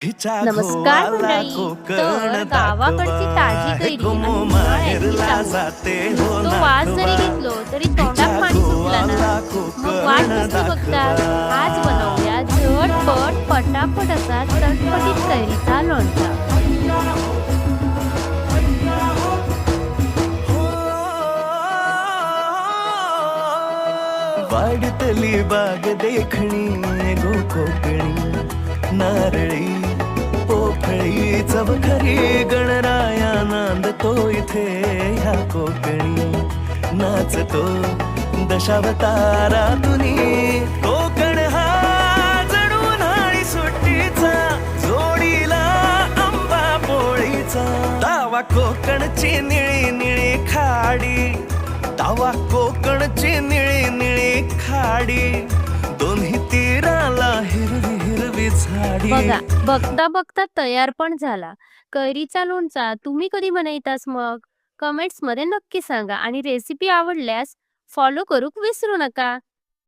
हिच्या नमस्कार घोवाला मंडळी. कोकण तर दाखवा गावाकडची ताजी हे कैरी कुमो आणि उन्हाळ्याची माहेरला चांदूर, जाते हो तो वास जरी नाखवा. घेतलो तरी तोंडात हिच्या पाणी सुटलं ना. घोवाला मग वाट कोकण कसली दाखवा. बघतात? आज बनवूया झटपट पटापट असा चटपटीत कैरीचा लोणचा. वाढतली बाग देखणी गो कोकणी नारळी पोफळी चवखरी गणराया नांदतो इथे ह्या कोकणी नाचतो दशावतारातुनी कोकण हा जणू उन्हाळी सुट्टीचा जोडीला आंबा पोळीचा दावा कोकणची निळी निळी खाडी दावा कोकणची निळी निळी खाडी दोन्ही तीराला हिरवी हिरवी झाडी. बघा, बघता बघता तयार पण झाला कैरीचा लोणचा. तुम्ही कधी बनवतास मग? कमेंट्स मध्ये नक्की सांगा आणि रेसिपी आवडल्यास फॉलो करूक विसरू नका.